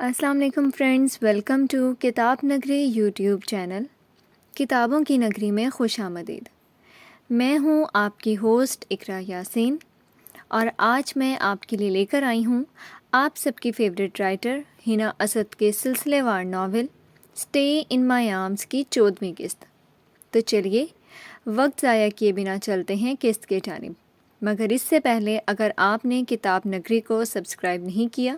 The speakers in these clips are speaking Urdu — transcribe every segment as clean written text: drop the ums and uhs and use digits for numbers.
السلام علیکم فرینڈز، ویلکم ٹو کتاب نگری یوٹیوب چینل۔ کتابوں کی نگری میں خوش آمدید۔ میں ہوں آپ کی ہوسٹ اقرا یاسین، اور آج میں آپ کے لیے لے کر آئی ہوں آپ سب کی فیوریٹ رائٹر ہنا اسد کے سلسلے وار novel stay in my arms کی 14ویں قسط۔ تو چلیے وقت ضائع کیے بنا چلتے ہیں قسط کے جانب، مگر اس سے پہلے اگر آپ نے کتاب نگری کو سبسکرائب نہیں کیا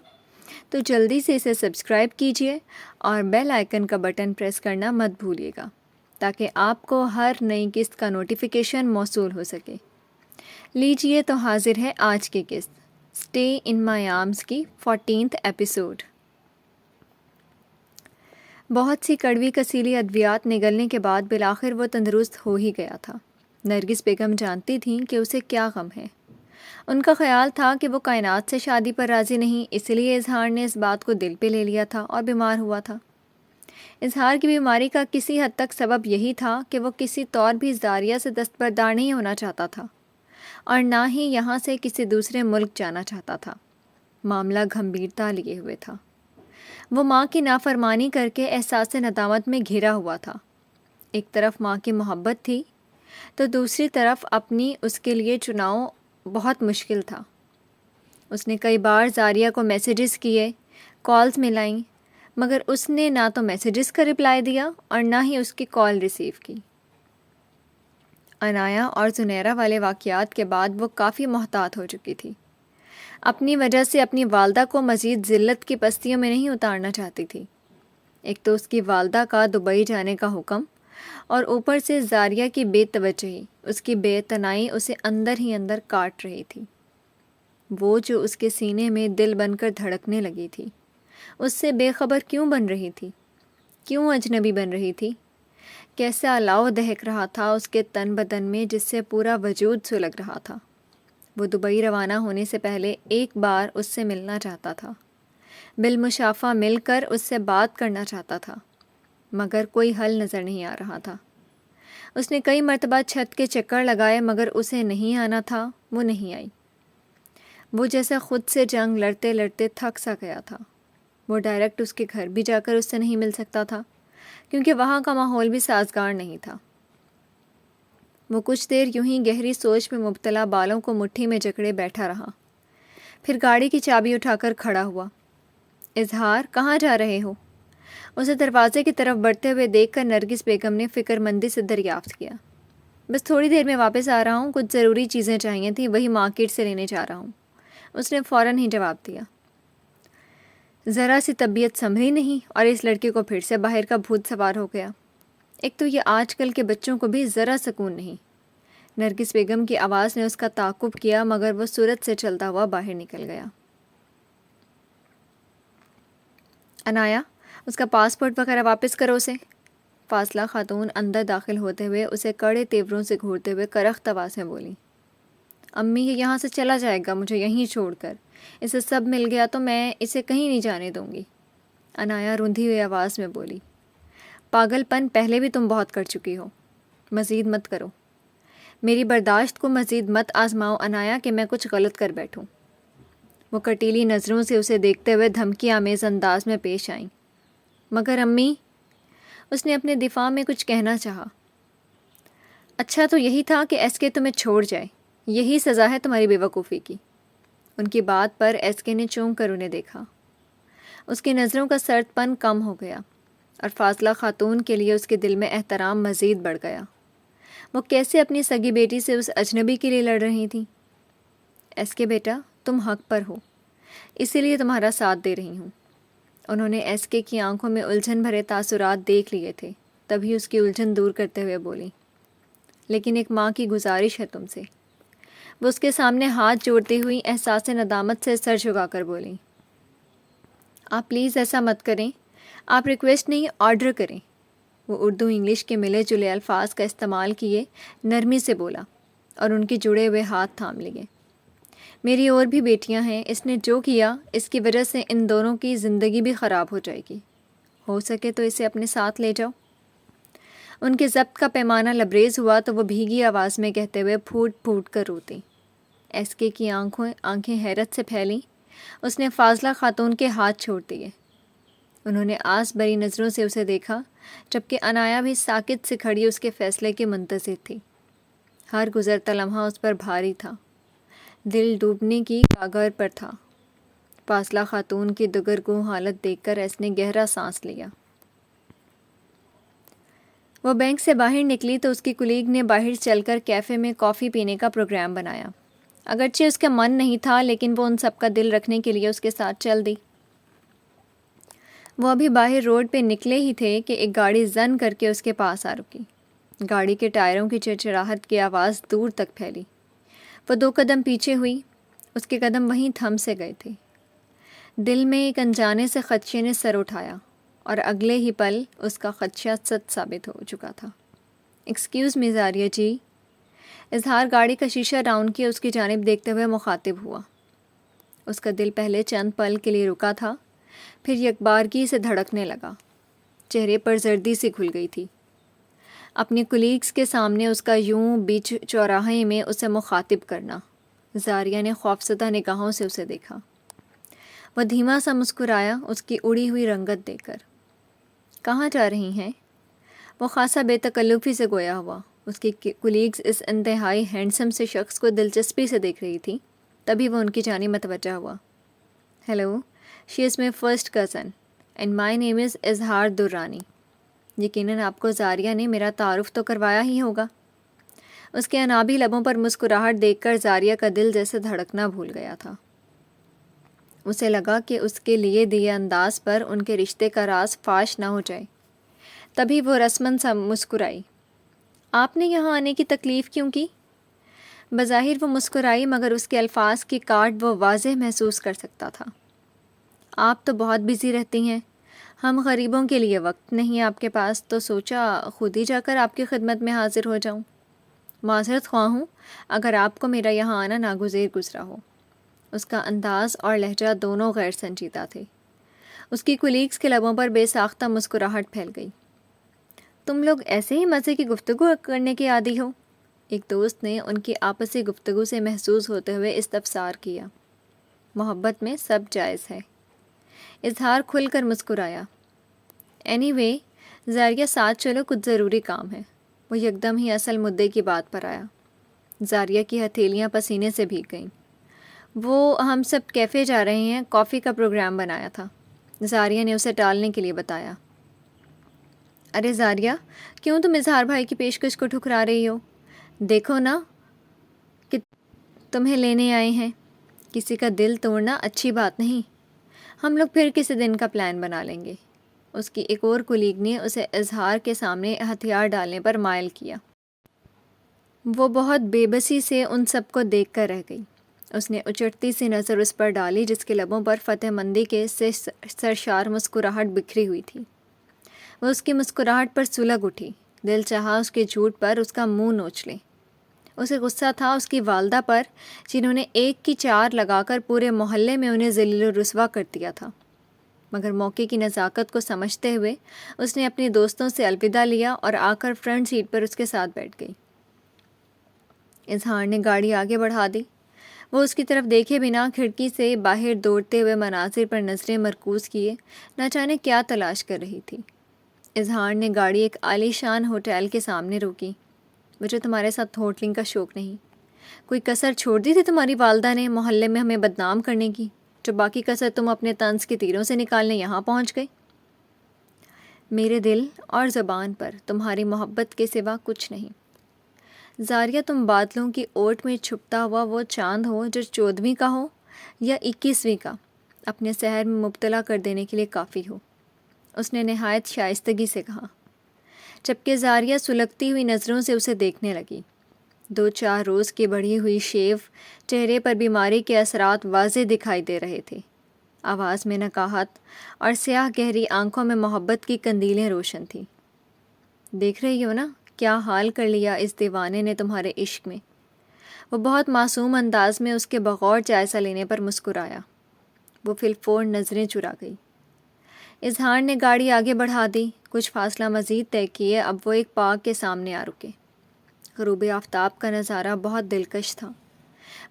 تو جلدی سے اسے سبسکرائب کیجیے اور بیل آئیکن کا بٹن پریس کرنا مت بھولیے گا تاکہ آپ کو ہر نئی قسط کا نوٹیفیکیشن موصول ہو سکے۔ لیجیے تو حاضر ہے آج کی قسط اسٹے ان مائی آرمز کی 14th ایپیسوڈ۔ بہت سی کڑوی کسیلی ادویات نگلنے کے بعد بالآخر وہ تندرست ہو ہی گیا تھا۔ نرگس بیگم جانتی تھیں کہ اسے کیا غم ہے۔ ان کا خیال تھا کہ وہ کائنات سے شادی پر راضی نہیں، اس لیے اظہار نے اس بات کو دل پہ لے لیا تھا اور بیمار ہوا تھا۔ اظہار کی بیماری کا کسی حد تک سبب یہی تھا کہ وہ کسی طور بھی زاریہ سے دستبردار نہیں ہونا چاہتا تھا اور نہ ہی یہاں سے کسی دوسرے ملک جانا چاہتا تھا۔ معاملہ گھمبیرتا لیے ہوئے تھا۔ وہ ماں کی نافرمانی کر کے احساس ندامت میں گھرا ہوا تھا۔ ایک طرف ماں کی محبت تھی تو دوسری طرف اپنی اس کے لیے چناؤ بہت مشکل تھا۔ اس نے کئی بار زاریہ کو میسیجز کیے، کالز ملائیں، مگر اس نے نہ تو میسیجز کا رپلائی دیا اور نہ ہی اس کی کال ریسیو کی۔ عنایا اور زنیرہ والے واقعات کے بعد وہ کافی محتاط ہو چکی تھی۔ اپنی وجہ سے اپنی والدہ کو مزید ذلت کی پستیوں میں نہیں اتارنا چاہتی تھی۔ ایک تو اس کی والدہ کا دبئی جانے کا حکم، اور اوپر سے زاریہ کی بے توجہی، اس کی بے اعتنائی اسے اندر ہی اندر کاٹ رہی تھی۔ وہ جو اس کے سینے میں دل بن کر دھڑکنے لگی تھی، اس سے بے خبر کیوں بن رہی تھی؟ کیوں اجنبی بن رہی تھی؟ کیسا الاؤ دہک رہا تھا اس کے تن بدن میں جس سے پورا وجود سلگ رہا تھا۔ وہ دبئی روانہ ہونے سے پہلے ایک بار اس سے ملنا چاہتا تھا، بالمشافہ مل کر اس سے بات کرنا چاہتا تھا، مگر کوئی حل نظر نہیں آ رہا تھا۔ اس نے کئی مرتبہ چھت کے چکر لگائے مگر اسے نہیں آنا تھا، وہ نہیں آئی۔ وہ جیسے خود سے جنگ لڑتے لڑتے تھک سا گیا تھا۔ وہ ڈائریکٹ اس کے گھر بھی جا کر اس سے نہیں مل سکتا تھا کیونکہ وہاں کا ماحول بھی سازگار نہیں تھا۔ وہ کچھ دیر یوں ہی گہری سوچ میں مبتلا بالوں کو مٹھی میں جکڑے بیٹھا رہا، پھر گاڑی کی چابی اٹھا کر کھڑا ہوا۔ اظہار، کہاں جا رہے ہو؟ اسے دروازے کی طرف بڑھتے ہوئے دیکھ کر نرگس بیگم نے فکر مندی سے دریافت کیا۔ بس تھوڑی دیر میں واپس آ رہا ہوں، کچھ ضروری چیزیں چاہیے تھیں، وہی مارکیٹ سے لینے جا رہا ہوں۔ اس نے فوراً ہی جواب دیا۔ ذرا سی طبیعت سنبھلی نہیں اور اس لڑکے کو پھر سے باہر کا بھوت سوار ہو گیا۔ ایک تو یہ آج کل کے بچوں کو بھی ذرا سکون نہیں۔ نرگس بیگم کی آواز نے اس کا تعاقب کیا مگر وہ سرعت سے چلتا ہوا باہر نکل گیا۔ عنایا، اس کا پاسپورٹ وغیرہ واپس کرو اسے۔ فاضلہ خاتون اندر داخل ہوتے ہوئے اسے کڑے تیوروں سے گھورتے ہوئے کرخت آواز میں بولی۔ امی، یہ یہاں سے چلا جائے گا مجھے یہیں چھوڑ کر، اسے سب مل گیا تو میں اسے کہیں نہیں جانے دوں گی۔ عنایا روندھی ہوئی آواز میں بولی۔ پاگل پن پہلے بھی تم بہت کر چکی ہو، مزید مت کرو۔ میری برداشت کو مزید مت آزماؤ عنایا کہ میں کچھ غلط کر بیٹھوں۔ وہ کٹیلی نظروں سے اسے دیکھتے ہوئے دھمکی آمیز انداز میں پیش آئیں۔ مگر امی، اس نے اپنے دفاع میں کچھ کہنا چاہا۔ اچھا تو یہی تھا کہ ایس کے تمہیں چھوڑ جائے، یہی سزا ہے تمہاری بے وقوفی کی۔ ان کی بات پر ایس کے نے چونک کر انہیں دیکھا۔ اس کی نظروں کا سرد پن کم ہو گیا اور فاضلہ خاتون کے لیے اس کے دل میں احترام مزید بڑھ گیا۔ وہ کیسے اپنی سگی بیٹی سے اس اجنبی کے لیے لڑ رہی تھیں؟ ایس کے بیٹا، تم حق پر ہو، اسی لیے تمہارا ساتھ دے رہی ہوں۔ انہوں نے ایس کے کی آنکھوں میں الجھن بھرے تاثرات دیکھ لیے تھے، تبھی اس کی الجھن دور کرتے ہوئے بولی۔ لیکن ایک ماں کی گزارش ہے تم سے۔ وہ اس کے سامنے ہاتھ جوڑتی ہوئی احساس ندامت سے سر جھکا کر بولی۔ آپ پلیز ایسا مت کریں، آپ ریکویسٹ نہیں آرڈر کریں۔ وہ اردو انگلش کے ملے جلے الفاظ کا استعمال کیے نرمی سے بولا اور ان کے جڑے ہوئے ہاتھ تھام لیے۔ میری اور بھی بیٹیاں ہیں، اس نے جو کیا اس کی وجہ سے ان دونوں کی زندگی بھی خراب ہو جائے گی۔ ہو سکے تو اسے اپنے ساتھ لے جاؤ۔ ان کے ضبط کا پیمانہ لبریز ہوا تو وہ بھیگی آواز میں کہتے ہوئے پھوٹ پھوٹ کر روتی۔ ایس کے کی آنکھیں حیرت سے پھیلیں۔ اس نے فاضلہ خاتون کے ہاتھ چھوڑ دیے۔ انہوں نے آس بری نظروں سے اسے دیکھا، جبکہ عنایا بھی ساکت سے کھڑی اس کے فیصلے کی منتظر تھی۔ ہر گزرتا لمحہ اس پر بھاری تھا، دل ڈوبنے کی کاغر پر تھا۔ فاصلہ خاتون کی دگرگوں حالت دیکھ کر ایس نے گہرا سانس لیا۔ وہ بینک سے باہر نکلی تو اس کی کلیگ نے باہر چل کر کیفے میں کافی پینے کا پروگرام بنایا۔ اگرچہ اس کا من نہیں تھا، لیکن وہ ان سب کا دل رکھنے کے لیے اس کے ساتھ چل دی۔ وہ ابھی باہر روڈ پہ نکلے ہی تھے کہ ایک گاڑی زن کر کے اس کے پاس آ رکی۔ گاڑی کے ٹائروں کی چرچراہٹ کی آواز دور تک پھیلی۔ وہ 2 قدم پیچھے ہوئی، اس کے قدم وہیں تھم سے گئے تھے۔ دل میں ایک انجانے سے خدشے نے سر اٹھایا، اور اگلے ہی پل اس کا خدشہ سچ ثابت ہو چکا تھا۔ ایکسکیوز می زاریہ جی۔ اظہار گاڑی کا شیشہ راؤنڈ کیا اس کی جانب دیکھتے ہوئے مخاطب ہوا۔ اس کا دل پہلے چند پل کے لیے رکا تھا، پھر یکبارگی سے دھڑکنے لگا۔ چہرے پر زردی سی کھل گئی تھی۔ اپنے کولیگز کے سامنے اس کا یوں بیچ چوراہے میں اسے مخاطب کرنا۔ زاریہ نے خوفزدہ نگاہوں سے اسے دیکھا۔ وہ دھیما سا مسکرایا اس کی اڑی ہوئی رنگت دیکھ کر۔ کہاں جا رہی ہیں؟ وہ خاصا بے تکلفی سے گویا ہوا۔ اس کی کولیگز اس انتہائی ہینڈسم سے شخص کو دلچسپی سے دیکھ رہی تھی، تبھی وہ ان کی جانب متوجہ ہوا۔ Hello, she is my first cousin and my name is Izhar Durrani. یقیناً آپ کو زاریہ نے میرا تعارف تو کروایا ہی ہوگا۔ اس کے انابی لبوں پر مسکراہٹ دیکھ کر زاریہ کا دل جیسے دھڑکنا بھول گیا تھا۔ اسے لگا کہ اس کے لیے دیے انداز پر ان کے رشتے کا راز فاش نہ ہو جائے۔ تبھی وہ رسماً سا مسکرائی۔ آپ نے یہاں آنے کی تکلیف کیوں کی؟ بظاہر وہ مسکرائی، مگر اس کے الفاظ کی کاٹ وہ واضح محسوس کر سکتا تھا۔ آپ تو بہت بزی رہتی ہیں، ہم غریبوں کے لیے وقت نہیں آپ کے پاس، تو سوچا خود ہی جا کر آپ کی خدمت میں حاضر ہو جاؤں۔ معذرت خواہ ہوں اگر آپ کو میرا یہاں آنا ناگزیر گزرا ہو۔ اس کا انداز اور لہجہ دونوں غیر سنجیدہ تھے۔ اس کی کولیگز کے لبوں پر بے ساختہ مسکراہٹ پھیل گئی۔ تم لوگ ایسے ہی مزے کی گفتگو کرنے کے عادی ہو؟ ایک دوست نے ان کی آپسی گفتگو سے محظوظ ہوتے ہوئے استفسار کیا۔ محبت میں سب جائز ہے۔ اظہار کھل کر مسکرایا۔ اینی وے، زاریہ ساتھ چلو، کچھ ضروری کام ہے۔ وہ یکدم ہی اصل مدعے کی بات پر آیا۔ زاریہ کی ہتھیلیاں پسینے سے بھیگ گئیں۔ ہم سب کیفے جا رہے ہیں، کافی کا پروگرام بنایا تھا، زاریہ نے اسے ٹالنے کے لیے بتایا۔ ارے زاریہ، کیوں تم اظہار بھائی کی پیشکش کو ٹھکرا رہی ہو؟ دیکھو نا کہ تمہیں لینے آئے ہیں۔ کسی کا دل توڑنا اچھی بات نہیں۔ ہم لوگ پھر کسی دن کا پلان بنا لیں گے۔ اس کی ایک اور کولیگ نے اسے اظہار کے سامنے ہتھیار ڈالنے پر مائل کیا۔ وہ بہت بے بسی سے ان سب کو دیکھ کر رہ گئی۔ اس نے اچٹتی سی نظر اس پر ڈالی جس کے لبوں پر فتح مندی کے سرشار مسکراہٹ بکھری ہوئی تھی۔ وہ اس کی مسکراہٹ پر سلگ اٹھی۔ دل چاہا اس کے جھوٹ پر اس کا منہ نوچ لے۔ اسے غصہ تھا اس کی والدہ پر، جنہوں نے 1 کی 4 لگا کر پورے محلے میں انہیں ذلیل و رسوا کر دیا تھا، مگر موقع کی نزاکت کو سمجھتے ہوئے اس نے اپنے دوستوں سے الوداع لیا اور آ کر فرنٹ سیٹ پر اس کے ساتھ بیٹھ گئی۔ اظہار نے گاڑی آگے بڑھا دی۔ وہ اس کی طرف دیکھے بنا کھڑکی سے باہر دوڑتے ہوئے مناظر پر نظریں مرکوز کیے نہ جانے کیا تلاش کر رہی تھی۔ اظہار نے گاڑی ایک عالی شان ہوٹل کے سامنے روکی۔ مجھے تمہارے ساتھ ہوٹلنگ کا شوق نہیں۔ کوئی کسر چھوڑ دی تھی تمہاری والدہ نے محلے میں ہمیں بدنام کرنے کی، جو باقی کسر تم اپنے طنز کے تیروں سے نکالنے یہاں پہنچ گئے؟ میرے دل اور زبان پر تمہاری محبت کے سوا کچھ نہیں۔ زاریہ، تم بادلوں کی اوٹ میں چھپتا ہوا وہ چاند ہو جو 14ویں کا ہو یا 21ویں کا، اپنے سحر میں مبتلا کر دینے کے لیے کافی ہو، اس نے نہایت شائستگی سے کہا، جبکہ زاریہ سلگتی ہوئی نظروں سے اسے دیکھنے لگی۔ 2-4 روز کی بڑھی ہوئی شیو، چہرے پر بیماری کے اثرات واضح دکھائی دے رہے تھے۔ آواز میں نکاہت اور سیاہ گہری آنکھوں میں محبت کی قندیلیں روشن تھیں۔ دیکھ رہی ہو نا کیا حال کر لیا اس دیوانے نے تمہارے عشق میں؟ وہ بہت معصوم انداز میں اس کے بغور جائزہ لینے پر مسکرایا۔ وہ فی الفور نظریں چرا گئی۔ اظہار نے گاڑی آگے بڑھا دی۔ کچھ فاصلہ مزید طے کیے اب وہ ایک پارک کے سامنے آ رکے۔ غروب آفتاب کا نظارہ بہت دلکش تھا۔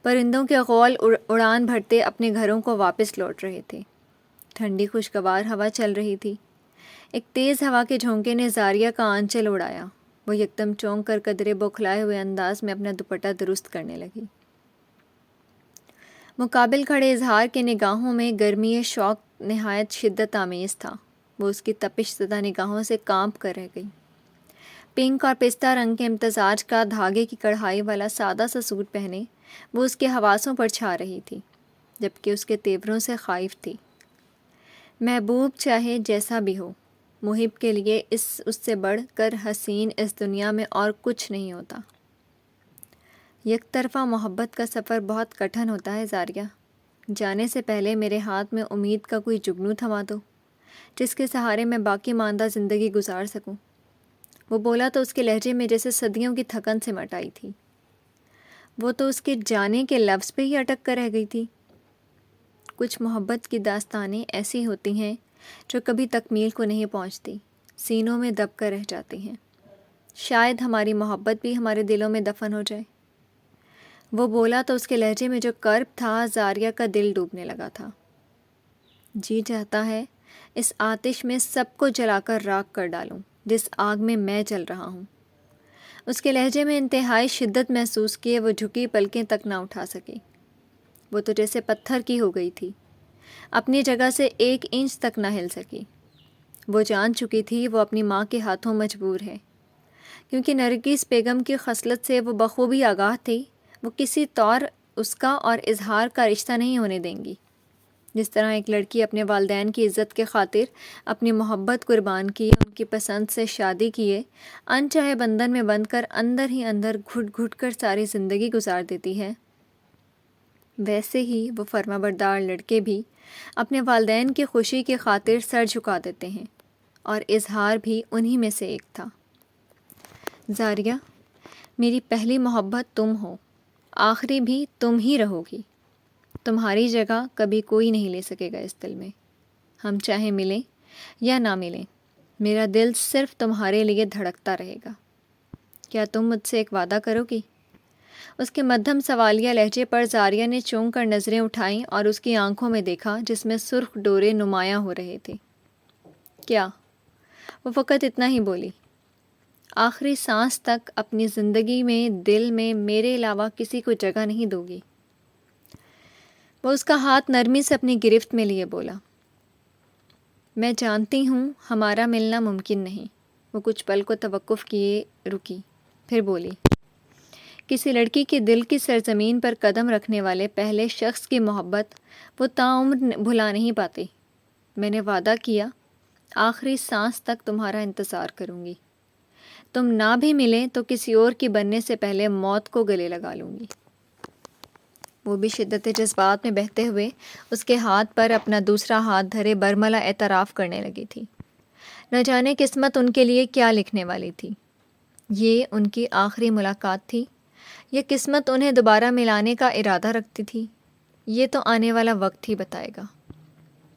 پرندوں کے غول اڑان بھرتے اپنے گھروں کو واپس لوٹ رہے تھے۔ ٹھنڈی خوشگوار ہوا چل رہی تھی۔ ایک تیز ہوا کے جھونکے نے زاریہ کا آنچل اڑایا۔ وہ یکدم چونک کر قدرے بوکھلائے ہوئے انداز میں اپنا دوپٹہ درست کرنے لگی۔ مقابل کھڑے اظہار کے نگاہوں میں گرمی شوق نہایت شدت آمیز تھا۔ وہ اس کی تپش زدہ نگاہوں سے کانپ کر رہ گئی۔ پنک اور پستہ رنگ کے امتزاج کا دھاگے کی کڑھائی والا سادہ سا سوٹ پہنے وہ اس کے حواسوں پر چھا رہی تھی، جبکہ اس کے تیوروں سے خائف تھی۔ محبوب چاہے جیسا بھی ہو، محب کے لیے اس سے بڑھ کر حسین اس دنیا میں اور کچھ نہیں ہوتا۔ یک طرفہ محبت کا سفر بہت کٹھن ہوتا ہے زاریہ۔ جانے سے پہلے میرے ہاتھ میں امید کا کوئی جگنو تھما دو، جس کے سہارے میں باقی ماندہ زندگی گزار سکوں۔ وہ بولا تو اس کے لہجے میں جیسے صدیوں کی تھکن سمٹ آئی تھی۔ وہ تو اس کے جانے کے لفظ پہ ہی اٹک کر رہ گئی تھی۔ کچھ محبت کی داستانیں ایسی ہوتی ہیں جو کبھی تکمیل کو نہیں پہنچتی، سینوں میں دب کر رہ جاتی ہیں۔ شاید ہماری محبت بھی ہمارے دلوں میں دفن ہو جائے۔ وہ بولا تو اس کے لہجے میں جو کرب تھا، زاریہ کا دل ڈوبنے لگا تھا۔ جی چاہتا ہے اس آتش میں سب کو جلا کر راکھ کر ڈالوں جس آگ میں میں جل رہا ہوں۔ اس کے لہجے میں انتہائی شدت محسوس کیے وہ جھکی پلکیں تک نہ اٹھا سکی۔ وہ تو جیسے پتھر کی ہو گئی تھی، اپنی جگہ سے 1 انچ تک نہ ہل سکی۔ وہ جان چکی تھی وہ اپنی ماں کے ہاتھوں مجبور ہے، کیونکہ نرگس بیگم کی خصلت سے وہ بخوبی آگاہ تھی۔ وہ کسی طور اس کا اور اظہار کا رشتہ نہیں ہونے دیں گی۔ جس طرح ایک لڑکی اپنے والدین کی عزت کے خاطر اپنی محبت قربان کیے، ان کی پسند سے شادی کیے، انچاہے بندھن میں بندھ کر اندر ہی اندر گھٹ گھٹ کر ساری زندگی گزار دیتی ہے، ویسے ہی وہ فرما بردار لڑکے بھی اپنے والدین کی خوشی کی خاطر سر جھکا دیتے ہیں، اور اظہار بھی انہی میں سے ایک تھا۔ زاریہ، میری پہلی محبت تم ہو، آخری بھی تم ہی رہو گی۔ تمہاری جگہ کبھی کوئی نہیں لے سکے گا اس دل میں۔ ہم چاہے ملیں یا نہ ملیں، میرا دل صرف تمہارے لیے دھڑکتا رہے گا۔ کیا تم مجھ سے ایک وعدہ کرو گی؟ اس کے مدھم سوالیہ لہجے پر زاریہ نے چونک کر نظریں اٹھائیں اور اس کی آنکھوں میں دیکھا جس میں سرخ ڈورے نمایاں ہو رہے تھے۔ کیا؟ وہ فقط اتنا ہی بولی۔ آخری سانس تک اپنی زندگی میں دل میں میرے علاوہ کسی کو جگہ نہیں دو گی؟ وہ اس کا ہاتھ نرمی سے اپنی گرفت میں لیے بولا۔ میں جانتی ہوں ہمارا ملنا ممکن نہیں۔ وہ کچھ پل کو توقف کیے رکی، پھر بولی، کسی لڑکی کے دل کی سرزمین پر قدم رکھنے والے پہلے شخص کی محبت وہ تاعمر بھلا نہیں پاتی۔ میں نے وعدہ کیا آخری سانس تک تمہارا انتظار کروں گی۔ تم نہ بھی ملے تو کسی اور کی بننے سے پہلے موت کو گلے لگا لوں گی۔ وہ بھی شدت جذبات میں بہتے ہوئے اس کے ہاتھ پر اپنا دوسرا ہاتھ دھرے برملا اعتراف کرنے لگی تھی۔ نہ جانے قسمت ان کے لیے کیا لکھنے والی تھی۔ یہ ان کی آخری ملاقات تھی، یہ قسمت انہیں دوبارہ ملانے کا ارادہ رکھتی تھی۔ یہ تو آنے والا وقت ہی بتائے گا۔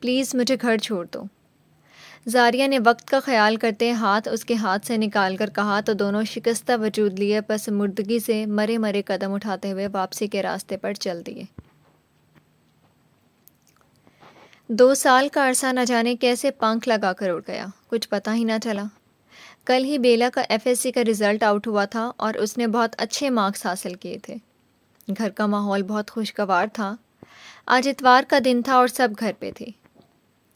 پلیز مجھے گھر چھوڑ دو۔ زاریہ نے وقت کا خیال کرتے ہاتھ اس کے ہاتھ سے نکال کر کہا تو دونوں شکستہ وجود لیے پس مردگی سے مرے مرے قدم اٹھاتے ہوئے واپسی کے راستے پر چل دیے۔ 2 سال کا عرصہ نہ جانے کیسے پنکھ لگا کر اڑ گیا، کچھ پتہ ہی نہ چلا۔ کل ہی بیلا کا FSC کا رزلٹ آؤٹ ہوا تھا اور اس نے بہت اچھے مارکس حاصل کیے تھے۔ گھر کا ماحول بہت خوشگوار تھا۔ آج اتوار کا دن تھا اور سب گھر پہ تھے۔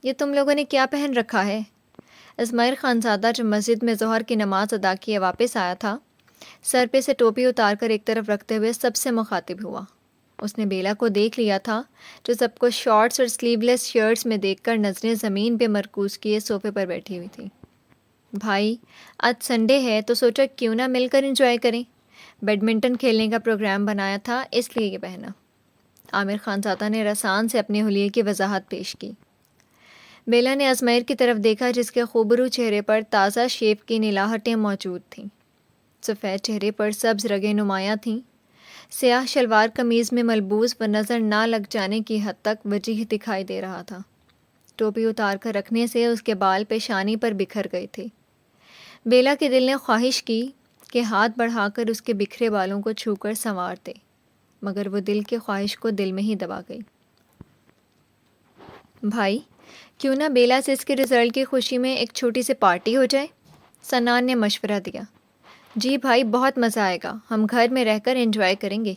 یہ تم لوگوں نے کیا پہن رکھا ہے؟ اسماعیل خانزادہ جو مسجد میں ظہر کی نماز ادا کیے واپس آیا تھا، سر پہ سے ٹوپی اتار کر ایک طرف رکھتے ہوئے سب سے مخاطب ہوا۔ اس نے بیلا کو دیکھ لیا تھا جو سب کو شارٹس اور سلیو لیس شرٹس میں دیکھ کر نظریں زمین پہ مرکوز کیے صوفے پر بیٹھی ہوئی تھی۔ بھائی، آج سنڈے ہے تو سوچا کیوں نہ مل کر انجوائے کریں۔ بیڈمنٹن کھیلنے کا پروگرام بنایا تھا، اس لیے یہ پہنا۔ عامر خانزادہ نے رسان سے اپنے حلیے کی وضاحت پیش کی۔ بیلا نے ازمیر کی طرف دیکھا جس کے خوبرو چہرے پر تازہ شیو کی نلاہٹیں موجود تھیں۔ سفید چہرے پر سبز رگیں نمایاں تھیں۔ سیاہ شلوار قمیض میں ملبوس و نظر نہ لگ جانے کی حد تک وجیح دکھائی دے رہا تھا۔ ٹوپی اتار کر رکھنے سے اس کے بال پیشانی پر بکھر گئے تھے۔ بیلا کے دل نے خواہش کی کہ ہاتھ بڑھا کر اس کے بکھرے بالوں کو چھو کر سنوار دے، مگر وہ دل کی خواہش کو دل میں ہی دبا گئی۔ بھائی، کیوں نہ بیلا سے اس کے رزلٹ کی خوشی میں ایک چھوٹی سی پارٹی ہو جائے؟ سنان نے مشورہ دیا۔ جی بھائی، بہت مزہ آئے گا، ہم گھر میں رہ کر انجوائے کریں گے۔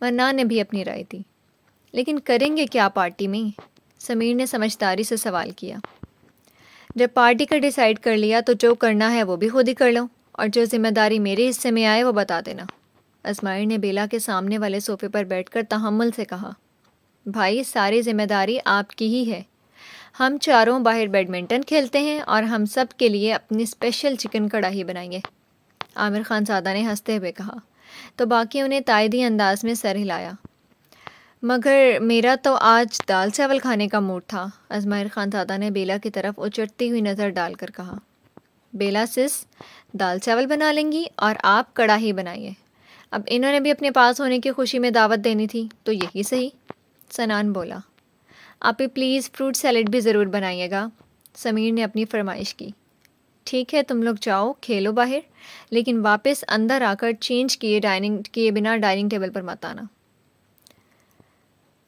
منان نے بھی اپنی رائے دی۔ لیکن کریں گے کیا پارٹی میں؟ سمیر نے سمجھداری سے سوال کیا۔ جب پارٹی کا ڈیسائیڈ کر لیا تو جو کرنا ہے وہ بھی خود ہی کر لو، اور جو ذمہ داری میرے حصے میں آئے وہ بتا دینا۔ اسماعیل نے بیلا کے سامنے والے صوفے پر بیٹھ کر تحمل سے کہا۔ بھائی، ساری ذمہ داری آپ کی ہی ہے۔ ہم چاروں باہر بیڈمنٹن کھیلتے ہیں اور ہم سب کے لیے اپنی اسپیشل چکن کڑھائی بنائیں گے، عامر خان زادہ نے ہنستے ہوئے کہا، تو باقیوں نے تائیدی انداز میں سر ہلایا۔ مگر میرا تو آج دال چاول کھانے کا موڈ تھا، ازمائر خان زادہ نے بیلا کی طرف اچٹتی ہوئی نظر ڈال کر کہا۔ بیلا سس دال چاول بنا لیں گی اور آپ کڑاہی بنائیے۔ اب انہوں نے بھی اپنے پاس ہونے کی خوشی میں دعوت دینی تھی تو یہی صحیح، سنان بولا۔ آپ ہی پلیز فروٹ سیلیڈ بھی ضرور بنائیے گا، سمیر نے اپنی فرمائش کی۔ ٹھیک ہے، تم لوگ جاؤ کھیلو باہر، لیکن واپس اندر آ کر چینج کیے بنا ڈائننگ ٹیبل پر مت آنا۔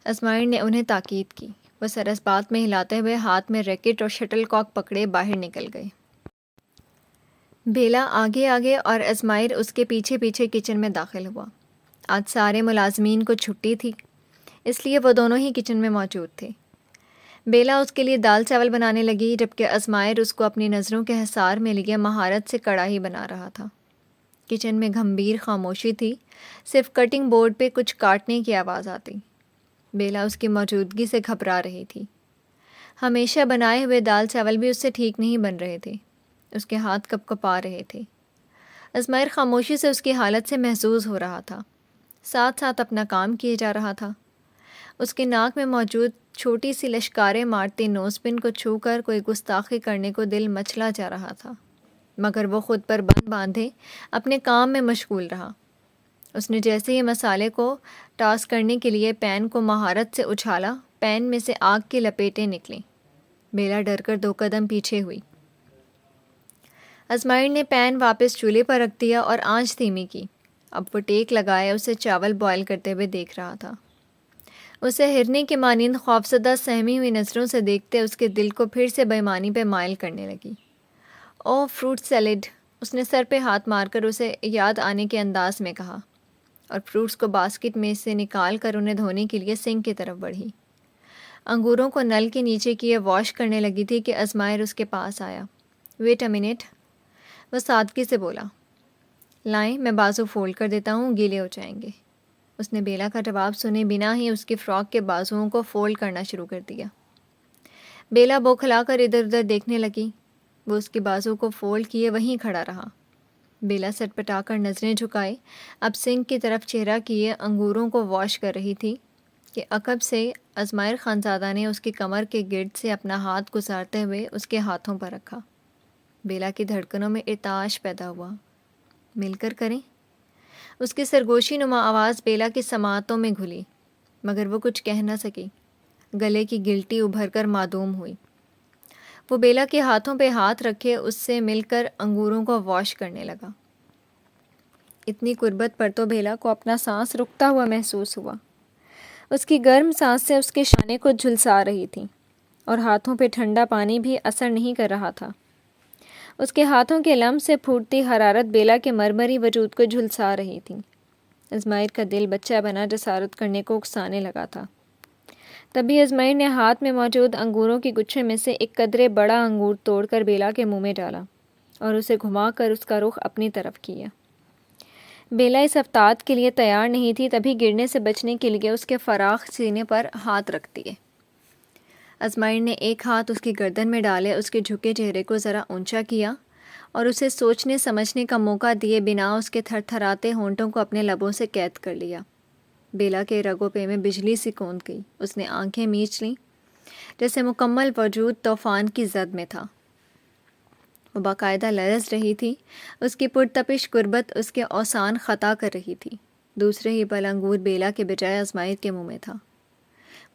اسماعیل نے انہیں تاکید کی۔ وہ سر اس بات میں ہلاتے ہوئے ہاتھ میں ریکٹ اور شٹل کاک پکڑے باہر نکل گئے۔ بیلا آگے آگے اور اسماعیل اس کے پیچھے پیچھے کچن میں داخل ہوا۔ آج سارے ملازمین کو چھٹی تھی، اس لیے وہ دونوں ہی کچن میں موجود تھے۔ بیلا اس کے لیے دال چاول بنانے لگی، جبکہ اسماعیل اس کو اپنی نظروں کے حصار میں لیے مہارت سے کڑاہی بنا رہا تھا۔ کچن میں گھمبیر خاموشی تھی، صرف کٹنگ بورڈ پہ کچھ کاٹنے کی آواز آتی۔ بیلا اس کی موجودگی سے گھبرا رہی تھی۔ ہمیشہ بنائے ہوئے دال چاول بھی اس سے ٹھیک نہیں بن رہے تھے، اس کے ہاتھ کپ کپا رہے تھے۔ اسماعیل خاموشی سے اس کی حالت سے محظوظ ہو رہا تھا، ساتھ ساتھ اپنا کام کیے جا رہا تھا۔ اس کے ناک میں موجود چھوٹی سی لشکاریں مارتی نوز پن کو چھو کر کوئی گستاخی کرنے کو دل مچلا جا رہا تھا، مگر وہ خود پر بند باندھے اپنے کام میں مشغول رہا۔ اس نے جیسے ہی مسالے کو ٹاس کرنے کے لیے پین کو مہارت سے اچھالا، پین میں سے آگ کی لپیٹیں نکلیں۔ بیلا ڈر کر 2 قدم پیچھے ہوئی۔ اسماعیل نے پین واپس چولہے پر رکھ دیا اور آنچ دھیمی کی۔ اب وہ ٹیک لگائے اسے چاول بوائل کرتے ہوئے دیکھ رہا تھا۔ اسے ہرنے کے مانند خوفزدہ سہمی ہوئی نظروں سے دیکھتے اس کے دل کو پھر سے بے ایمانی پہ مائل کرنے لگی۔ او فروٹ سیلیڈ، اس نے سر پہ ہاتھ مار کر اسے یاد آنے کے انداز میں کہا، اور فروٹس کو باسکٹ میں سے نکال کر انہیں دھونے کے لیے سنک کی طرف بڑھی۔ انگوروں کو نل کے نیچے کیے واش کرنے لگی تھی کہ اسماعیل اس کے پاس آیا۔ ویٹ اے منٹ، وہ سادگی سے بولا۔ لائیں، میں بازو فولڈ کر دیتا ہوں، گیلے ہو جائیں گے۔ اس نے بیلا کا جواب سنے بنا ہی اس کی فراک کے بازوؤں کو فولڈ کرنا شروع کر دیا۔ بیلا بوکھلا کر ادھر ادھر دیکھنے لگی۔ وہ اس کے بازو کو فولڈ کیے وہیں کھڑا رہا۔ بیلا سٹ پٹا کر نظریں جھکائے اب سنک کی طرف چہرہ کیے انگوروں کو واش کر رہی تھی کہ عقب سے ازمائر خانزادہ نے اس کی کمر کے گرد سے اپنا ہاتھ گزارتے ہوئے اس کے ہاتھوں پر رکھا۔ بیلا کی دھڑکنوں میں ارتعاش پیدا ہوا۔ مل کر کریں؟ اس کی سرگوشی نما آواز بیلا کی سماعتوں میں گھلی، مگر وہ کچھ کہہ نہ سکی۔ گلے کی گلٹی ابھر کر معدوم ہوئی۔ وہ بیلا کے ہاتھوں پہ ہاتھ رکھے اس سے مل کر انگوروں کو واش کرنے لگا۔ اتنی قربت پر تو بیلا کو اپنا سانس رکتا ہوا محسوس ہوا۔ اس کی گرم سانس سے اس کے شانے کو جھلسا رہی تھی، اور ہاتھوں پہ ٹھنڈا پانی بھی اثر نہیں کر رہا تھا۔ اس کے ہاتھوں کے لمس سے پھوٹتی حرارت بیلا کے مرمری وجود کو جھلسا رہی تھی۔ ازمائر کا دل بچہ بنا جسارت کرنے کو اکسانے لگا تھا۔ تبھی ازمائر نے ہاتھ میں موجود انگوروں کی گچھے میں سے ایک قدرے بڑا انگور توڑ کر بیلا کے منہ میں ڈالا اور اسے گھما کر اس کا رخ اپنی طرف کیا۔ بیلا اس افتاد کے لیے تیار نہیں تھی، تبھی گرنے سے بچنے کے لیے اس کے فراخ سینے پر ہاتھ رکھ دیے۔ ازمائر نے ایک ہاتھ اس کی گردن میں ڈالے اس کے جھکے چہرے کو ذرا اونچا کیا اور اسے سوچنے سمجھنے کا موقع دیے بنا اس کے تھر تھراتے ہونٹوں کو اپنے لبوں سے قید کر لیا۔ بیلا کے رگوں پہ میں بجلی سی کوند گئی۔ اس نے آنکھیں میچ لیں جیسے مکمل وجود طوفان کی زد میں تھا۔ وہ باقاعدہ لرز رہی تھی، اس کی پرتپش قربت اس کے اوسان خطا کر رہی تھی۔ دوسرے ہی پل انگور بیلا کے بجائے ازمائر کے منہ میں تھا۔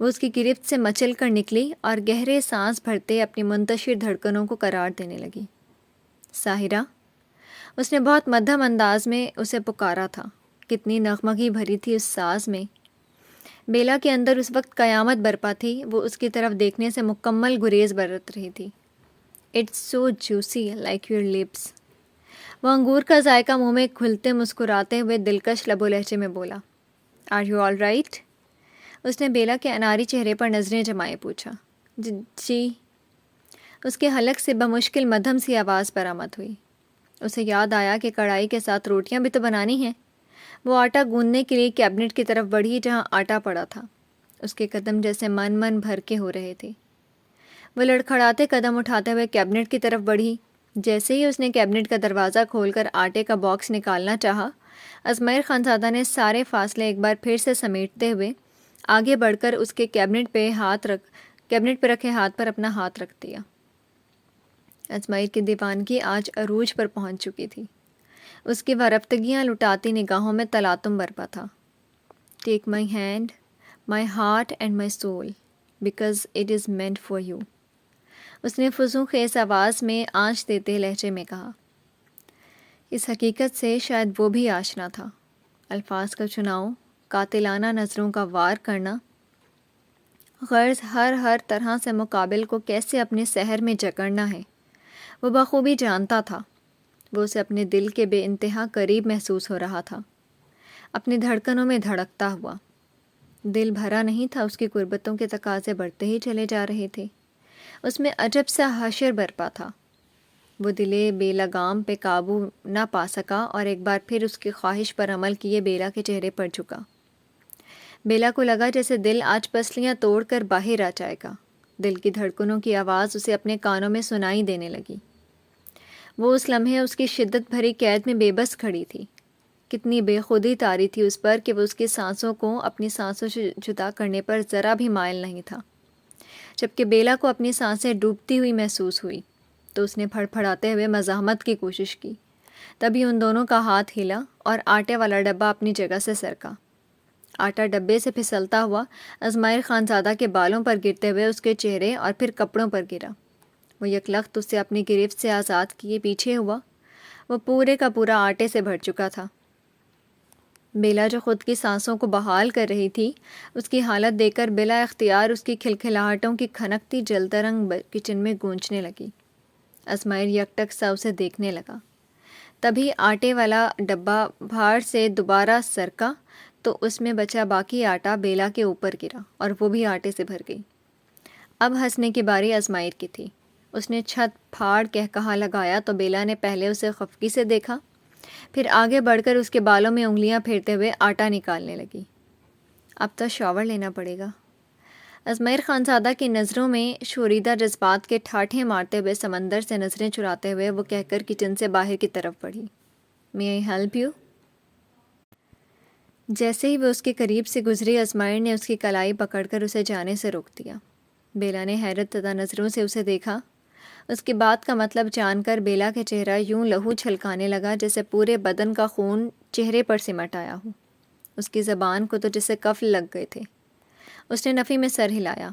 وہ اس کی گرفت سے مچل کر نکلی اور گہرے سانس بھرتے اپنی منتشر دھڑکنوں کو قرار دینے لگی۔ ساحرہ، اس نے بہت مدھم انداز میں اسے پکارا تھا۔ کتنی نغمگی بھری تھی اس ساز میں۔ بیلا کے اندر اس وقت قیامت برپا تھی. وہ اس کی طرف دیکھنے سے مکمل گریز برت رہی تھی. It's so juicy like your lips. وہ انگور کا ذائقہ منہ میں کھلتے مسکراتے ہوئے دلکش لب و لہجے میں بولا. Are you all right? اس نے بیلا کے اناری چہرے پر نظریں جمائے پوچھا. جی. اس کے حلق سے بمشکل مدھم سی آواز برآمد ہوئی. اسے یاد آیا کہ کڑھائی کے ساتھ روٹیاں بھی تو بنانی ہیں. وہ آٹا گوندنے کے لیے کیبنٹ کی طرف بڑھی جہاں آٹا پڑا تھا. اس کے قدم جیسے من بھر کے ہو رہے تھے. وہ لڑکھڑاتے قدم اٹھاتے ہوئے کیبنٹ کی طرف بڑھی. جیسے ہی اس نے کیبنٹ کا دروازہ کھول کر آٹے کا باکس نکالنا چاہا، ازمیر خانزادہ نے سارے فاصلے ایک بار پھر سے سمیٹتے ہوئے آگے بڑھ کر اس کے کیبنٹ پہ رکھے ہاتھ پر اپنا ہاتھ رکھ دیا. ازمیر کی دیوانگی آج عروج پر پہنچ چکی تھی. اس کی وارفتگیاں لٹاتی نگاہوں میں تلاطم برپا تھا. Take my hand, my heart and my soul, because it is meant for you. اس نے فضوں خیز آواز میں آنچ دیتے لہجے میں کہا. اس حقیقت سے شاید وہ بھی آشنا تھا. الفاظ کا چناؤ، قاتلانہ نظروں کا وار کرنا، غرض ہر طرح سے مقابل کو کیسے اپنے سحر میں جکڑنا ہے، وہ بخوبی جانتا تھا. وہ اسے اپنے دل کے بے انتہا قریب محسوس ہو رہا تھا، اپنی دھڑکنوں میں دھڑکتا ہوا. دل بھرا نہیں تھا، اس کی قربتوں کے تقاضے بڑھتے ہی چلے جا رہے تھے. اس میں عجب سا حشر برپا تھا. وہ دلے بے لگام پہ قابو نہ پا سکا اور ایک بار پھر اس کی خواہش پر عمل کیے بیلا کے چہرے پر جھکا. بیلا کو لگا جیسے دل آج پسلیاں توڑ کر باہر آ جائے گا. دل کی دھڑکنوں کی آواز اسے اپنے کانوں میں سنائی دینے لگی. وہ اس لمحے اس کی شدت بھری قید میں بے بس کھڑی تھی. کتنی بے خودی طاری تھی اس پر کہ وہ اس کی سانسوں کو اپنی سانسوں سے جدا کرنے پر ذرا بھی مائل نہیں تھا. جبکہ بیلا کو اپنی سانسیں ڈوبتی ہوئی محسوس ہوئی تو اس نے پھڑ پھڑاتے ہوئے مزاحمت کی کوشش کی. تبھی ان دونوں کا ہاتھ ہلا اور آٹے والا ڈبہ اپنی جگہ سے سرکا. آٹا ڈبے سے پھسلتا ہوا ازمائر خانزادہ کے بالوں پر گرتے ہوئے اس کے چہرے اور پھر کپڑوں پر گرا. وہ یکلخت اسے اپنی گرفت سے آزاد کیے پیچھے ہوا. وہ پورے کا پورا آٹے سے بھر چکا تھا. بیلا جو خود کی سانسوں کو بحال کر رہی تھی، اس کی حالت دیکھ کر بلا اختیار اس کی کھلکھلاہٹوں کی کھنکتی جلترنگ کچن میں گونجنے لگی. ازمائر یکٹک سا اسے دیکھنے لگا. تبھی آٹے والا ڈبہ بھاڑ سے دوبارہ سرکا تو اس میں بچا باقی آٹا بیلا کے اوپر گرا اور وہ بھی آٹے سے بھر گئی. اب ہنسنے کی باری ازمائر کی تھی. اس نے چھت پھاڑ کہا لگایا تو بیلا نے پہلے اسے خفگی سے دیکھا، پھر آگے بڑھ کر اس کے بالوں میں انگلیاں پھیرتے ہوئے آٹا نکالنے لگی. اب تو شاور لینا پڑے گا. ازمیر خانزادہ کی نظروں میں شوریدہ جذبات کے ٹھاٹھے مارتے ہوئے سمندر سے نظریں چراتے ہوئے وہ کہہ کر کچن سے باہر کی طرف بڑھی. مے آئی ہیلپ یو؟ جیسے ہی وہ اس کے قریب سے گزری، ازمائر نے اس کی کلائی پکڑ کر اسے جانے سے روک دیا. بیلا نے حیرت زدہ نظروں سے اسے دیکھا. اس کی بات کا مطلب جان کر بیلا کے چہرہ یوں لہو چھلکانے لگا جیسے پورے بدن کا خون چہرے پر سمٹ آیا ہو. اس کی زبان کو تو جیسے قفل لگ گئے تھے. اس نے نفی میں سر ہلایا.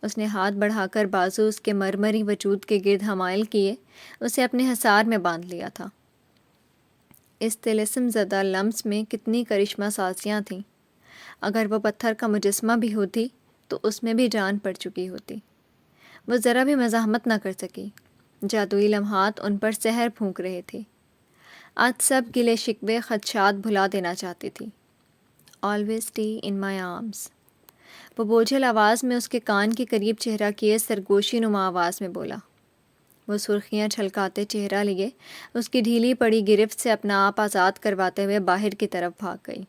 اس نے ہاتھ بڑھا کر بازو اس کے مرمری وجود کے گرد حمائل کیے اسے اپنے حصار میں باندھ لیا تھا. اس طلسم زدہ لمس میں کتنی کرشمہ سازیاں تھیں. اگر وہ پتھر کا مجسمہ بھی ہوتی تو اس میں بھی جان پڑ چکی ہوتی. وہ ذرا بھی مزاحمت نہ کر سکی. جادوئی لمحات ان پر سحر پھونک رہے تھے. آج سب گلے شکوے خدشات بھلا دینا چاہتی تھی. Always T in my arms. وہ بوجھل آواز میں اس کے کان کے قریب چہرہ کیے سرگوشی نما آواز میں بولا. وہ سرخیاں چھلکاتے چہرہ لیے اس کی ڈھیلی پڑی گرفت سے اپنا آپ آزاد کرواتے ہوئے باہر کی طرف بھاگ گئی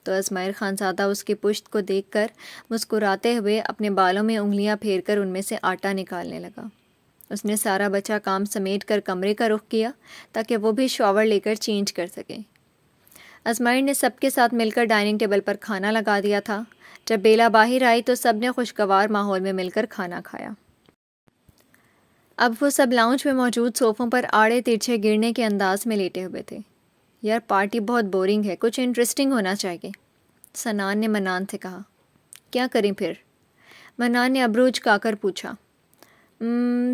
تو ازمائر خانزادہ اس کی پشت کو دیکھ کر مسکراتے ہوئے اپنے بالوں میں انگلیاں پھیر کر ان میں سے آٹا نکالنے لگا. اس نے سارا بچا کام سمیٹ کر کمرے کا رخ کیا تاکہ وہ بھی شاور لے کر چینج کر سکے. ازمائر نے سب کے ساتھ مل کر ڈائننگ ٹیبل پر کھانا لگا دیا تھا. جب بیلا باہر آئی تو سب نے خوشگوار ماحول میں مل کر کھانا کھایا. اب وہ سب لاؤنج میں موجود صوفوں پر آڑے ترچھے گرنے کے انداز میں لیٹے ہوئے تھے. یار پارٹی بہت بورنگ ہے، کچھ انٹرسٹنگ ہونا چاہیے، سنان نے منان سے کہا. کیا کریں پھر؟ منان نے ابرو جھکا کر پوچھا.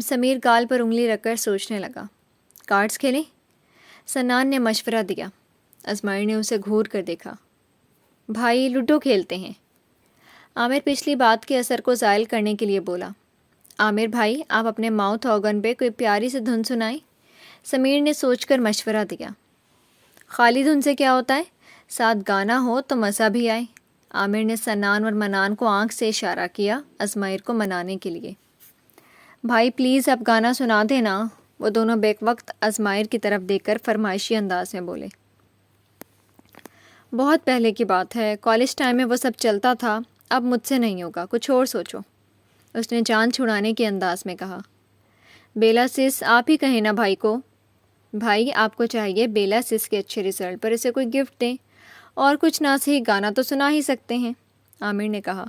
سمیر گال پر انگلی رکھ کر سوچنے لگا. کارڈز کھیلیں؟ سنان نے مشورہ دیا. ازمائر نے اسے گھور کر دیکھا. بھائی لوڈو کھیلتے ہیں. عامر پچھلی بات کے اثر کو زائل کرنے کے لیے بولا، عامر بھائی آپ اپنے ماؤتھ آرگن پہ کوئی پیاری سی دھن سنائیں۔ سمیر نے سوچ کر مشورہ دیا، خالی دھن سے کیا ہوتا ہے، ساتھ گانا ہو تو مزہ بھی آئے۔ عامر نے سنان اور منان کو آنکھ سے اشارہ کیا ازمائر کو منانے کے لیے۔ بھائی پلیز اب گانا سنا دے نا، وہ دونوں بیک وقت ازمائر کی طرف دیکھ کر فرمائشی انداز میں بولے۔ بہت پہلے کی بات ہے، کالج ٹائم میں وہ سب چلتا تھا، اب مجھ سے نہیں ہوگا، کچھ اور سوچو، اس نے جان چھڑانے کے انداز میں کہا۔ بیلا سس آپ ہی کہیں نا بھائی کو۔ بھائی آپ کو چاہیے بیلا سس کے اچھے رزلٹ پر اسے کوئی گفٹ دیں، اور کچھ نہ صحیح گانا تو سنا ہی سکتے ہیں، عامر نے کہا۔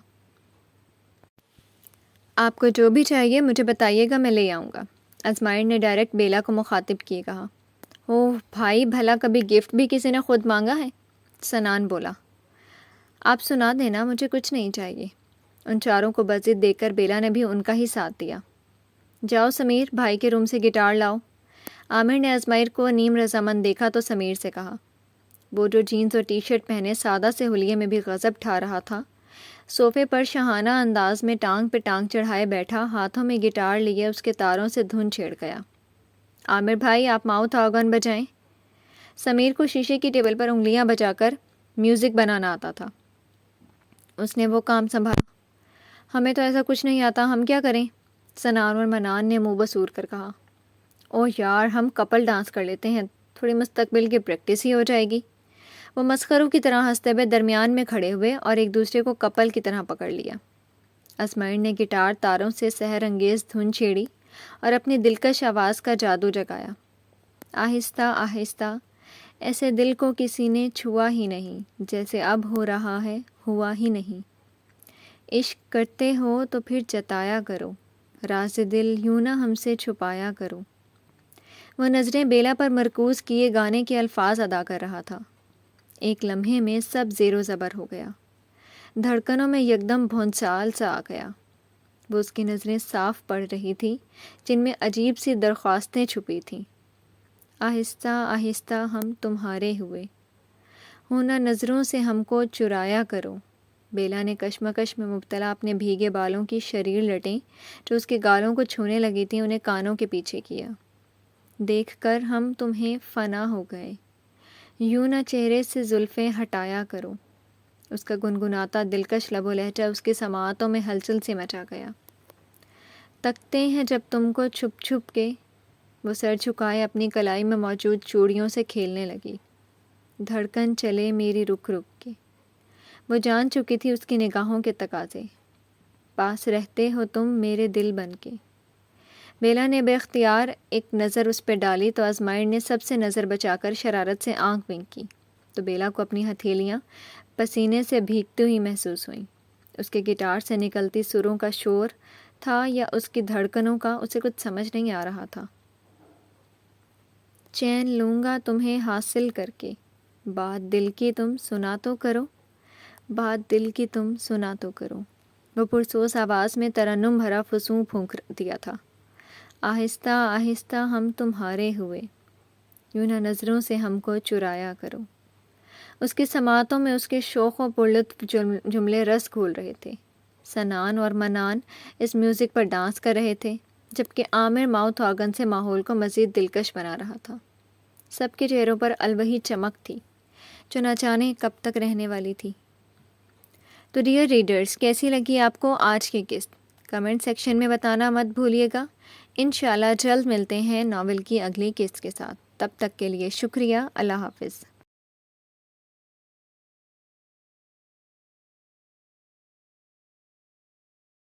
آپ کو جو بھی چاہیے مجھے بتائیے گا، میں لے آؤں گا، ازمائر نے ڈائریکٹ بیلا کو مخاطب کیے کہا۔ اوہ بھائی بھلا کبھی گفٹ بھی کسی نے خود مانگا ہے، سنان بولا۔ آپ سنا دینا، مجھے کچھ نہیں چاہیے۔ ان چاروں کو بضد دیکھ کر بیلا نے بھی ان کا ہی ساتھ دیا۔ جاؤ سمیر بھائی کے روم سے گٹار لاؤ۔ عامر نے ازمائر کو نیم رضامند دیکھا تو سمیر سے کہا۔ وہ جو جینز اور ٹی شرٹ پہنے سادہ سے حلیے میں بھی غضب ٹھا رہا تھا، صوفے پر شاہانہ انداز میں ٹانگ پہ ٹانگ چڑھائے بیٹھا، ہاتھوں میں گٹار لیے اس کے تاروں سے دھن چھیڑ گیا۔ عامر بھائی آپ ماؤتھ آرگن بجائیں۔ سمیر کو شیشے کی ٹیبل پر انگلیاں بجا کر میوزک بنانا آتا تھا، اس نے وہ کام سنبھالا۔ ہمیں تو ایسا کچھ نہیں آتا، ہم کیا کریں، سنان اور منان نے منہ بسور کر کہا۔ اوہ یار ہم کپل ڈانس کر لیتے ہیں، تھوڑی مستقبل کی پریکٹس ہی ہو جائے گی۔ وہ مسخروں کی طرح ہنستے ہوئے درمیان میں کھڑے ہوئے اور ایک دوسرے کو کپل کی طرح پکڑ لیا۔ ازمائر نے گٹار تاروں سے سحر انگیز دھن چھیڑی اور اپنی دلکش آواز کا جادو جگایا۔ آہستہ آہستہ، ایسے دل کو کسی نے چھوا ہی نہیں جیسے اب ہو رہا ہے، ہوا ہی نہیں۔ عشق کرتے ہو تو پھر جتایا کرو، راز دل یوں نہ ہم سے چھپایا کرو۔ وہ نظریں بیلا پر مرکوز کیے گانے کے الفاظ ادا کر رہا تھا۔ ایک لمحے میں سب زیر و زبر ہو گیا، دھڑکنوں میں یکدم بھونچال سا آ گیا۔ وہ اس کی نظریں صاف پڑ رہی تھی جن میں عجیب سی درخواستیں چھپی تھیں۔ آہستہ آہستہ ہم تمہارے ہوئے، ہونا نظروں سے ہم کو چرایا کرو۔ بیلا نے کشمکش میں مبتلا اپنے بھیگے بالوں کی شریر لٹیں جو اس کے گالوں کو چھونے لگی تھیں انہیں کانوں کے پیچھے کیا۔ دیکھ کر ہم تمہیں فنا ہو گئے، یوں نہ چہرے سے زلفیں ہٹایا کرو۔ اس کا گنگناتا دلکش لب و لہجہ اس کی سماعتوں میں ہلچل سے مچا گیا۔ تکتے ہیں جب تم کو چھپ چھپ کے، وہ سر جھکائے اپنی کلائی میں موجود چوڑیوں سے کھیلنے لگی۔ دھڑکن چلے میری رک رک کے، وہ جان چکی تھی اس کی نگاہوں کے تقاضے۔ پاس رہتے ہو تم میرے دل بن کے۔ بیلا نے بے اختیار ایک نظر اس پہ ڈالی تو ازمائر نے سب سے نظر بچا کر شرارت سے آنکھ ونک کی تو بیلا کو اپنی ہتھیلیاں پسینے سے بھیگتی ہوئی محسوس ہوئیں۔ اس کے گٹار سے نکلتی سروں کا شور تھا یا اس کی دھڑکنوں کا، اسے کچھ سمجھ نہیں آ رہا تھا۔ چین لوں گا تمہیں حاصل کر کے، بات دل کی تم سنا تو کرو، بات دل کی تم سنا تو کرو۔ وہ پرسوس آواز میں ترنم بھرا فسوں پھونک دیا تھا۔ آہستہ آہستہ ہم تمہارے ہوئے، یوں نہ نظروں سے ہم کو چرایا کرو۔ اس کی سماعتوں میں اس کے شوق و پرلطف جملے رس گھول رہے تھے۔ سنان اور منان اس میوزک پر ڈانس کر رہے تھے جبکہ عامر ماؤتھ آرگن سے ماحول کو مزید دلکش بنا رہا تھا۔ سب کے چہروں پر الوہی چمک تھی جو نہ جانے کب تک رہنے والی تھی۔ تو ڈیئر ریڈرز، کیسی لگی آپ کو آج کی قسط؟ کمنٹ سیکشن میں بتانا مت بھولیے گا۔ انشاءاللہ جلد ملتے ہیں ناول کی اگلی قسط کے ساتھ۔ تب تک کے لیے شکریہ، اللہ حافظ۔